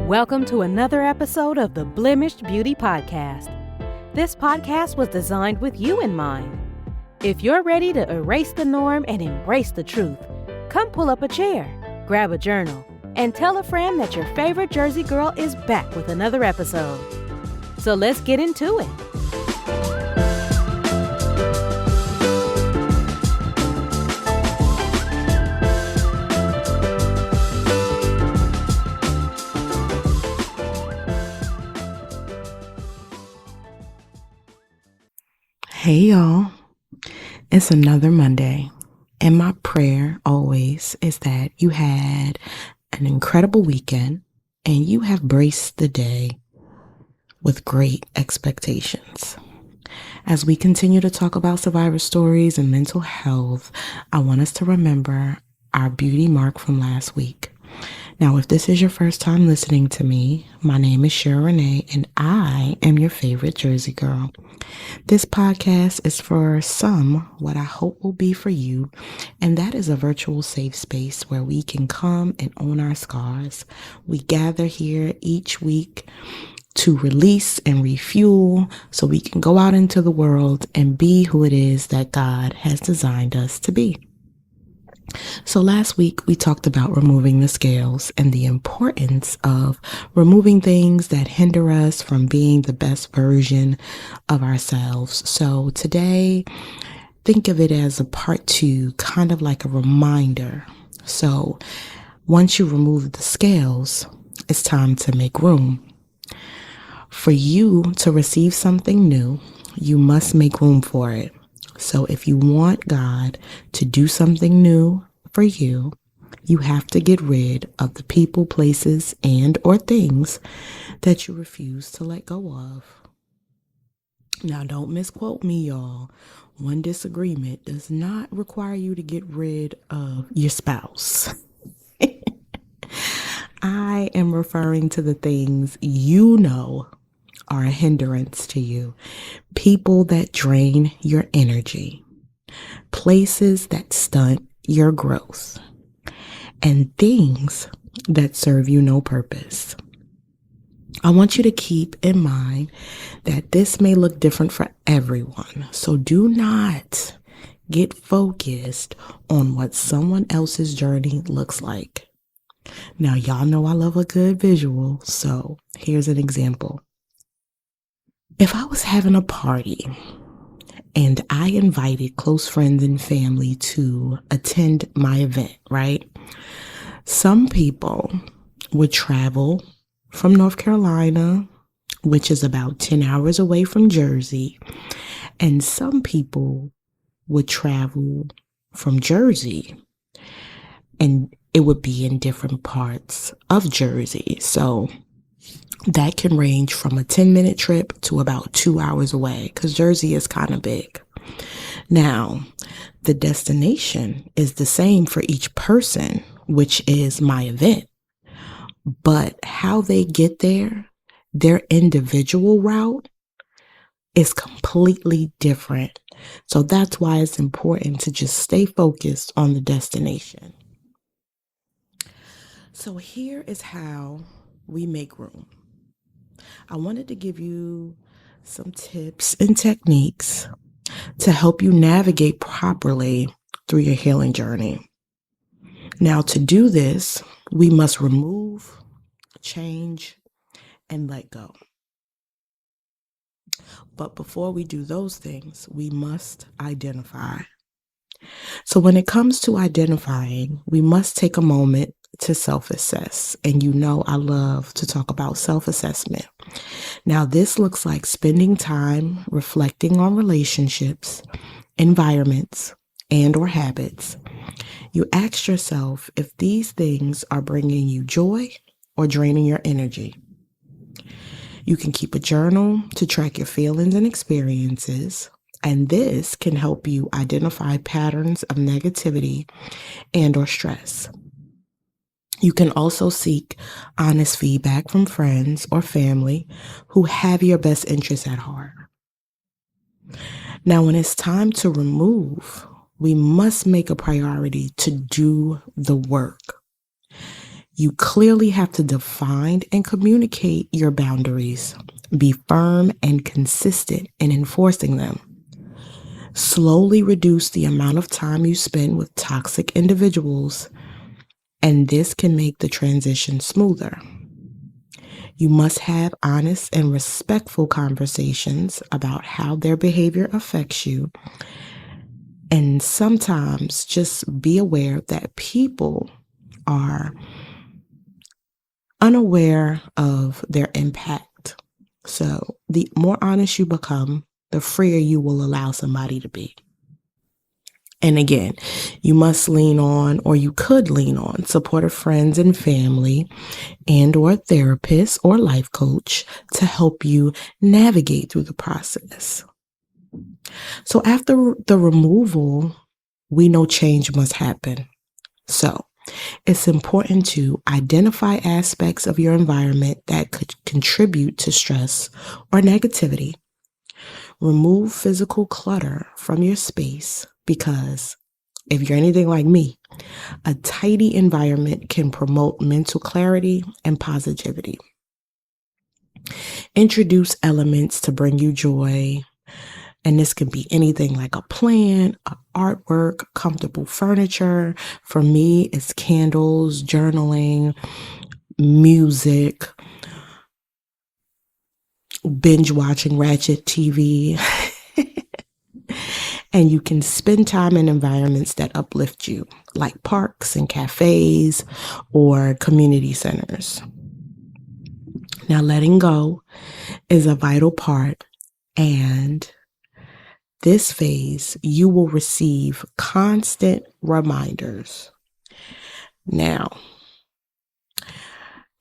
Welcome to another episode of the Blemished Beauty Podcast. This podcast was designed with you in mind. If you're ready to erase the norm and embrace the truth, come pull up a chair, grab a journal, and tell a friend that your favorite Jersey girl is back with another episode. So let's get into it. Hey y'all, it's another Monday, and my prayer always is that you had an incredible weekend and you have braced the day with great expectations. As we continue to talk about survivor stories and mental health, I want us to remember our beauty mark from last week. Now, if this is your first time listening to me, my name is Cheryl Renee, and I am your favorite Jersey girl. This podcast is for some what I hope will be for you, and that is a virtual safe space where we can come and own our scars. We gather here each week to release and refuel so we can go out into the world and be who it is that God has designed us to be. So last week we talked about removing the scales and the importance of removing things that hinder us from being the best version of ourselves. So today, think of it as a part 2, kind of like a reminder. So once you remove the scales, it's time to make room. For you to receive something new, you must make room for it. So if you want God to do something new for you, you have to get rid of the people, places, and or things that you refuse to let go of. Now, don't misquote me, y'all. One disagreement does not require you to get rid of your spouse. I am referring to the things you know are a hindrance to you. People that drain your energy. Places that stunt your growth. And things that serve you no purpose. I want you to keep in mind that this may look different for everyone. So do not get focused on what someone else's journey looks like. Now, y'all know I love a good visual, so here's an example. If I was having a party and I invited close friends and family to attend my event, right? Some people would travel from North Carolina, which is about 10 hours away from Jersey, and some people would travel from Jersey, and it would be in different parts of Jersey. So that can range from a 10-minute trip to about 2 hours away because Jersey is kind of big. Now, the destination is the same for each person, which is my event. But how they get there, their individual route is completely different. So that's why it's important to just stay focused on the destination. So here is how we make room. I wanted to give you some tips and techniques to help you navigate properly through your healing journey. Now, to do this, we must remove, change, and let go. But before we do those things, we must identify. So when it comes to identifying, we must take a moment to self-assess. And you know I love to talk about self-assessment. Now, this looks like spending time reflecting on relationships, environments, and or habits. You ask yourself if these things are bringing you joy or draining your energy. You can keep a journal to track your feelings and experiences, and this can help you identify patterns of negativity and or stress. You can also seek honest feedback from friends or family who have your best interests at heart. Now, when it's time to remove, we must make a priority to do the work. You clearly have to define and communicate your boundaries. Be firm and consistent in enforcing them. Slowly reduce the amount of time you spend with toxic individuals, and this can make the transition smoother. You must have honest and respectful conversations about how their behavior affects you. And sometimes just be aware that people are unaware of their impact. So the more honest you become, the freer you will allow somebody to be. And again, you must lean on, or you could lean on, supportive friends and family and or therapist or life coach to help you navigate through the process. So after the removal, we know change must happen. So it's important to identify aspects of your environment that could contribute to stress or negativity. Remove physical clutter from your space because if you're anything like me, a tidy environment can promote mental clarity and positivity. Introduce elements to bring you joy. And this can be anything like a plant, artwork, comfortable furniture. For me, it's candles, journaling, music, binge watching Ratchet TV. And you can spend time in environments that uplift you, like parks and cafes or community centers. Now, letting go is a vital part, and this phase, you will receive constant reminders. Now,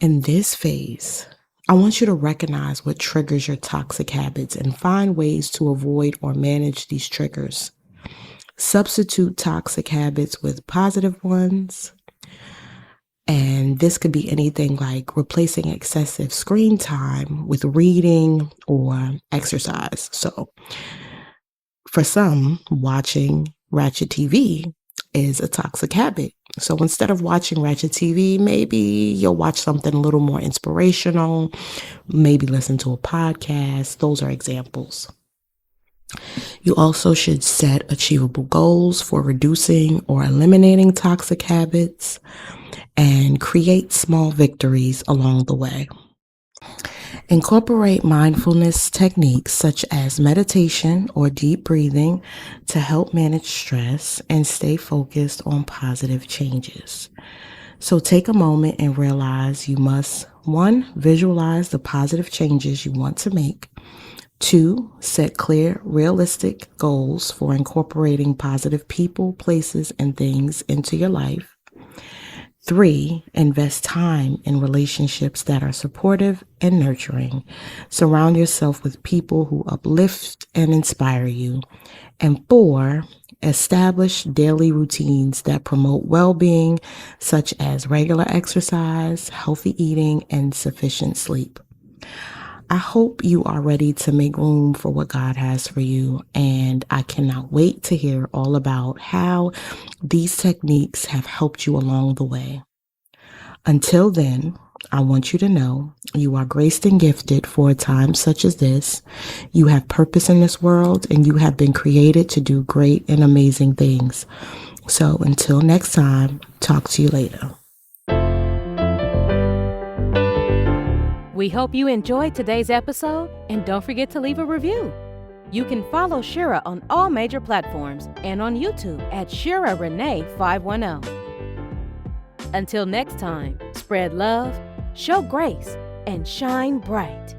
in this phase, I want you to recognize what triggers your toxic habits and find ways to avoid or manage these triggers. Substitute toxic habits with positive ones. And this could be anything like replacing excessive screen time with reading or exercise. So for some, watching Ratchet TV is a toxic habit. So instead of watching Ratchet TV, maybe you'll watch something a little more inspirational, maybe listen to a podcast. Those are examples. You also should set achievable goals for reducing or eliminating toxic habits and create small victories along the way. Incorporate mindfulness techniques such as meditation or deep breathing to help manage stress and stay focused on positive changes. So take a moment and realize you must, 1, visualize the positive changes you want to make. 2, set clear, realistic goals for incorporating positive people, places, and things into your life. 3, invest time in relationships that are supportive and nurturing. Surround yourself with people who uplift and inspire you. And 4, establish daily routines that promote well-being, such as regular exercise, healthy eating, and sufficient sleep. I hope you are ready to make room for what God has for you, and I cannot wait to hear all about how these techniques have helped you along the way. Until then, I want you to know you are graced and gifted for a time such as this. You have purpose in this world, and you have been created to do great and amazing things. So until next time, talk to you later. We hope you enjoyed today's episode, and don't forget to leave a review. You can follow Shira on all major platforms and on YouTube at Shira Renee 510. Until next time, spread love, show grace, and shine bright.